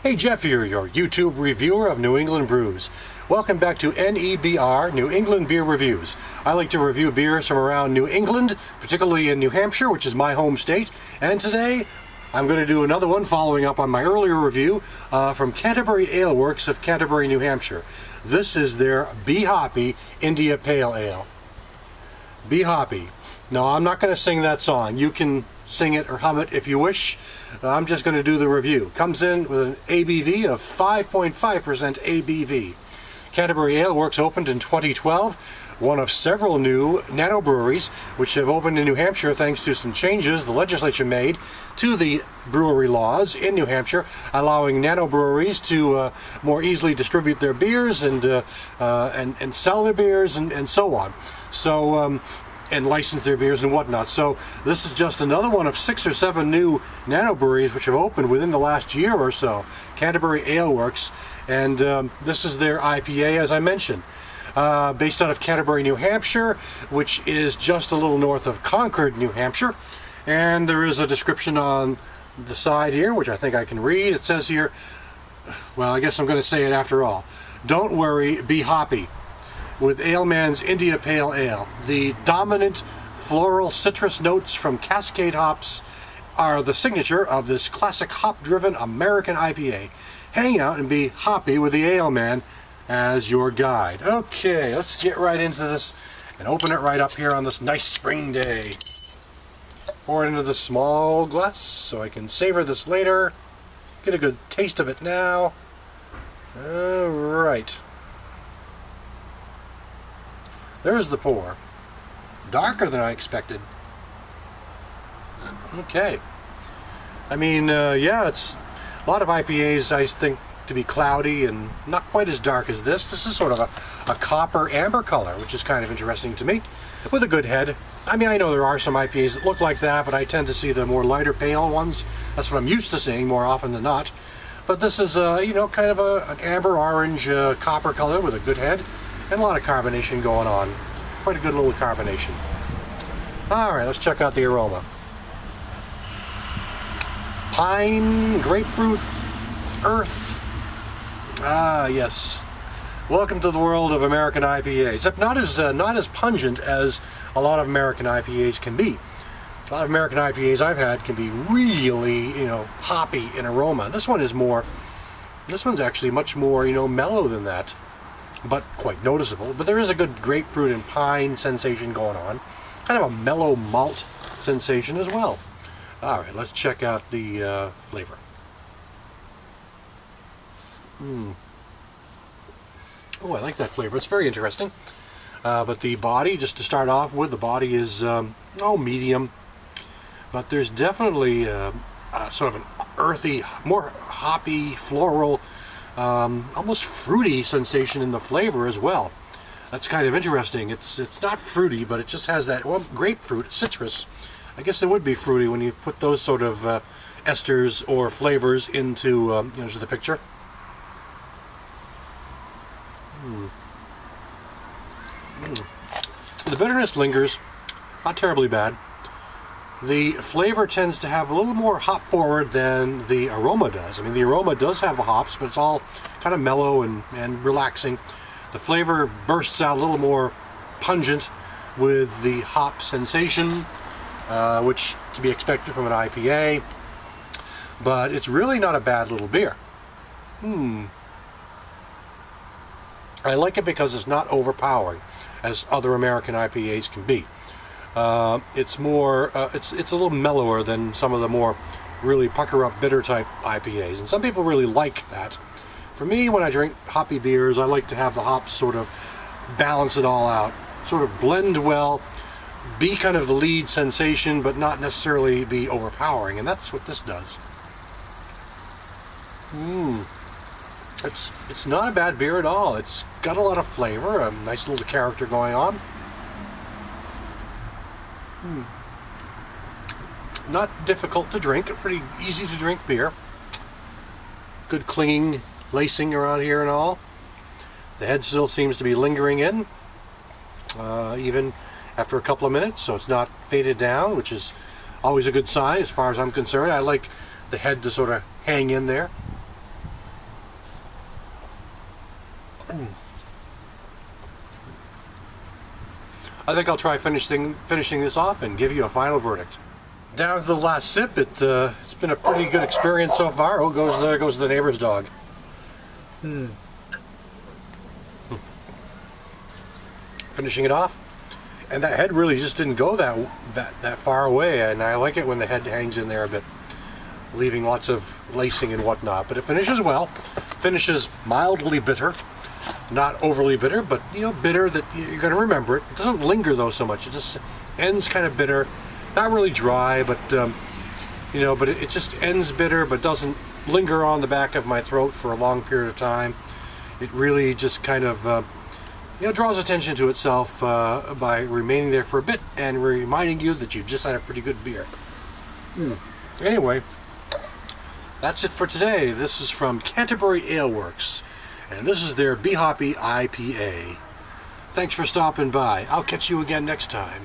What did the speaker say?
Hey, Jeff here, your YouTube reviewer of New England brews. Welcome back to NEBR, New England Beer Reviews. I like to review beers from around New England, particularly in New Hampshire, which is my home state. And today, I'm going to do another one following up on my earlier review from Canterbury Aleworks of Canterbury, New Hampshire. This is their Hoppy India Pale Ale. Hoppy. No, I'm not going to sing that song. You can sing it or hum it if you wish. I'm just going to do the review. Comes in with an ABV of 5.5% ABV. Canterbury Aleworks opened in 2012, one of several new nano breweries which have opened in New Hampshire thanks to some changes the legislature made to the brewery laws in New Hampshire, allowing nano breweries to more easily distribute their beers and sell their beers and so on. So and license their beers and whatnot. So this is just another one of 6 or 7 new nano breweries which have opened within the last year or so. Canterbury Aleworks, and this is their IPA, as I mentioned. Based out of Canterbury, New Hampshire, which is just a little north of Concord, New Hampshire. And there is a description on the side here, which I think I can read. It says here, well, I guess I'm going to say it after all. Don't worry, be hoppy. With Aleman's India Pale Ale, the dominant floral citrus notes from Cascade hops are the signature of this classic hop-driven American IPA. Hang out and be hoppy with the Aleman as your guide. Okay, let's get right into this and open it right up here on this nice spring day. Pour it into the small glass so I can savor this later. Get a good taste of it now. All right. There's the pour. Darker than I expected. Okay. I mean, yeah, it's a lot of IPAs I think to be cloudy and not quite as dark as this. This is sort of a copper amber color, which is kind of interesting to me, with a good head. I mean, I know there are some IPAs that look like that, but I tend to see the more lighter pale ones. That's what I'm used to seeing more often than not. But this is, you know, kind of an amber orange copper color with a good head. And a lot of carbonation going on. Quite a good little carbonation. Alright, let's check out the aroma. Pine, grapefruit, earth. Ah, yes. Welcome to the world of American IPAs. Except not as pungent as a lot of American IPAs can be. A lot of American IPAs I've had can be really, you know, hoppy in aroma. This one is more, this one's actually much more, you know, mellow than that. But quite noticeable. But there is a good grapefruit and pine sensation going on. Kind of a mellow malt sensation as well. Alright, let's check out the flavor. Oh, I like that flavor. It's very interesting. But the body, just to start off with, the body is, medium. But there's definitely sort of an earthy, more hoppy, floral, almost fruity sensation in the flavor as well. That's kind of interesting. It's not fruity, but it just has that, well, grapefruit, citrus. I guess it would be fruity when you put those sort of esters or flavors into into the picture. The bitterness lingers, not terribly bad. The flavor tends to have a little more hop forward than the aroma does. I mean, the aroma does have the hops, but it's all kind of mellow and relaxing. The flavor bursts out a little more pungent with the hop sensation, which to be expected from an IPA. But it's really not a bad little beer. I like it because it's not overpowering, as other American IPAs can be. It's more, it's a little mellower than some of the more really pucker up bitter type IPAs, and some people really like that. For me, when I drink hoppy beers, I like to have the hops sort of balance it all out, sort of blend well, be kind of the lead sensation, but not necessarily be overpowering, and that's what this does. It's not a bad beer at all. It's got a lot of flavor, a nice little character going on. Not difficult to drink, a pretty easy to drink beer. Good clinging, lacing around here and all. The head still seems to be lingering in, even after a couple of minutes, so it's not faded down, which is always a good sign as far as I'm concerned. I like the head to sort of hang in there. I think I'll try finishing this off and give you a final verdict. Down to the last sip. It's been a pretty good experience so far. Oh, there goes the neighbor's dog. Finishing it off, and that head really just didn't go that far away, and I like it when the head hangs in there a bit, leaving lots of lacing and whatnot. But it finishes well. Finishes mildly bitter, not overly bitter, but bitter that you're going to remember it. It doesn't linger though so much. It just ends kind of bitter, not really dry, but but it just ends bitter, but doesn't linger on the back of my throat for a long period of time. It really just kind of draws attention to itself by remaining there for a bit and reminding you that you've just had a pretty good beer. Anyway, that's it for today. This is from Canterbury Aleworks, and this is their Hoppy IPA. Thanks for stopping by. I'll catch you again next time.